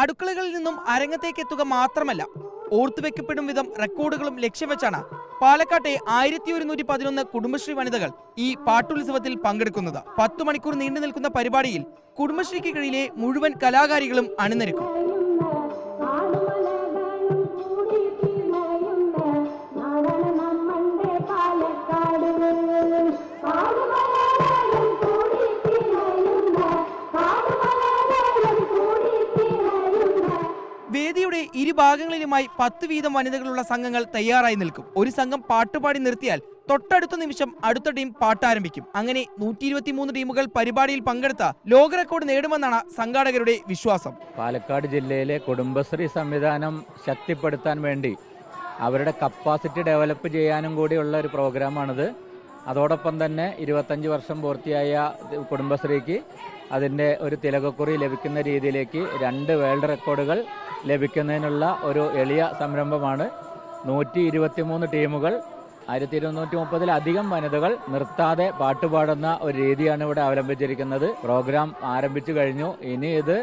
അടുക്കളകളിൽ നിന്നും അരങ്ങത്തേക്ക് എത്തുക മാത്രമല്ല, ഓർത്തുവെക്കപ്പെടും വിധം റെക്കോർഡുകളും ലക്ഷ്യം വെച്ചാണ് പാലക്കാട്ടെ 1111 കുടുംബശ്രീ വനിതകൾ ഈ പാട്ടുത്സവത്തിൽ പങ്കെടുക്കുന്നത്. 10 മണിക്കൂർ നീണ്ടു നിൽക്കുന്ന പരിപാടിയിൽ കുടുംബശ്രീക്ക് കീഴിലെ മുഴുവൻ കലാകാരികളും അണിനിരക്കും. വേദിയുടെ ഇരുഭാഗങ്ങളിലുമായി 10 വീതം വനിതകളുള്ള സംഘങ്ങൾ തയ്യാറായി നിൽക്കും. ഒരു സംഘം പാട്ടുപാടി നിർത്തിയാൽ തൊട്ടടുത്ത നിമിഷം അടുത്ത ടീം പാട്ടാരംഭിക്കും. അങ്ങനെ 123 ടീമുകൾ പരിപാടിയിൽ പങ്കെടുത്ത ലോക റെക്കോർഡ് നേടുമെന്നാണ് സംഘാടകരുടെ വിശ്വാസം. പാലക്കാട് ജില്ലയിലെ കുടുംബശ്രീ സംവിധാനം ശക്തിപ്പെടുത്താൻ വേണ്ടി അവരുടെ കപ്പാസിറ്റി ഡെവലപ്പ് ചെയ്യാനും കൂടിയുള്ള ഒരു പ്രോഗ്രാമാണിത്. അതോടൊപ്പം തന്നെ 25 വർഷം പൂർത്തിയായ കുടുംബശ്രീക്ക് അതിൻ്റെ ഒരു തിലകക്കുറി ലഭിക്കുന്ന രീതിയിലേക്ക് 2 വേൾഡ് റെക്കോർഡുകൾ ലഭിക്കുന്നതിനുള്ള ഒരു എളിയ സംരംഭമാണ്. 123 ടീമുകൾ, 1230-ലധികം വനിതകൾ നിർത്താതെ പാട്ടുപാടുന്ന ഒരു രീതിയാണ് ഇവിടെ അവലംബിച്ചിരിക്കുന്നത്. പ്രോഗ്രാം ആരംഭിച്ചു കഴിഞ്ഞു. ഇനി ഇത്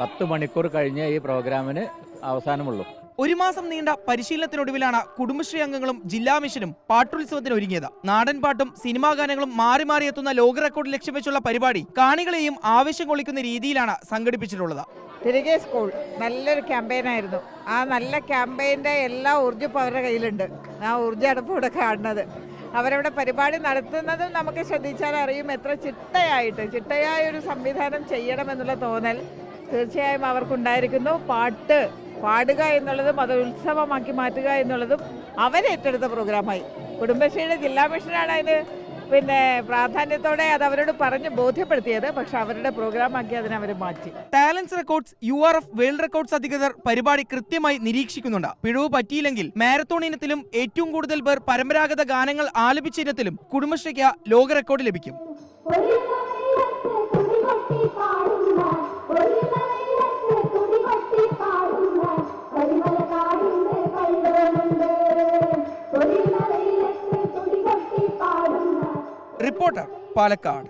10 മണിക്കൂർ കഴിഞ്ഞ് ഈ പ്രോഗ്രാമിന് അവസാനമുള്ളൂ. 1 മാസം നീണ്ട പരിശീലനത്തിനൊടുവിലാണ് കുടുംബശ്രീ അംഗങ്ങളും ജില്ലാ മിഷനും പാട്ടുത്സവത്തിന് ഒരുങ്ങിയത്. നാടൻ പാട്ടും സിനിമാ ഗാനങ്ങളും മാറി മാറി എത്തുന്ന ലോക റെക്കോർഡ് ലക്ഷ്യം വെച്ചുള്ള പരിപാടി കാണികളെയും ആവേശം കൊള്ളിക്കുന്ന രീതിയിലാണ് സംഘടിപ്പിച്ചിട്ടുള്ളത്. തിരികെ സ്കൂൾ നല്ലൊരു ക്യാമ്പയിനായിരുന്നു. ആ നല്ല ക്യാമ്പയിൻ്റെ എല്ലാ ഊർജ്ജവും അവരുടെ കയ്യിലുണ്ട്. ആ ഊർജ്ജമാണ് ഇപ്പോൾ ഇവിടെ കാണുന്നത്. അവരവിടെ പരിപാടി നടത്തുന്നതും നമുക്ക് ശ്രദ്ധിച്ചാൽ അറിയും എത്ര ചിട്ടയായ ഒരു സംവിധാനം ചെയ്യണമെന്നുള്ള തോന്നൽ തീർച്ചയായും അവർക്കുണ്ടായിരിക്കുന്നു. പാടുക എന്നുള്ളതും അത് ഉത്സവമാക്കി മാറ്റുക എന്നുള്ളതും അവരേറ്റെടുത്ത പ്രോഗ്രാമായി. കുടുംബശ്രീയുടെ ജില്ലാ മിഷനാണ് അതിന് പ്രാധാന്യത്തോടെ അത് അവരോട് പറഞ്ഞ് ബോധ്യപ്പെടുത്തിയത്. പക്ഷെ അവരുടെ പ്രോഗ്രാമാക്കി അതിനെ അവർ മാറ്റി. Talents records, URF world records അധികൃതർ പരിപാടി കൃത്യമായി നിരീക്ഷിക്കുന്നുണ്ട്. പിഴവ് പറ്റിയില്ലെങ്കിൽ മാരത്തോൺ ഇനത്തിലും ഏറ്റവും കൂടുതൽ പേർ പരമ്പരാഗത ഗാനങ്ങൾ ആലപിച്ച ഇനത്തിലും കുടുംബശ്രീക്ക് ലോക റെക്കോർഡ് ലഭിക്കും. റിപ്പോർട്ടർ, പാലക്കാട്.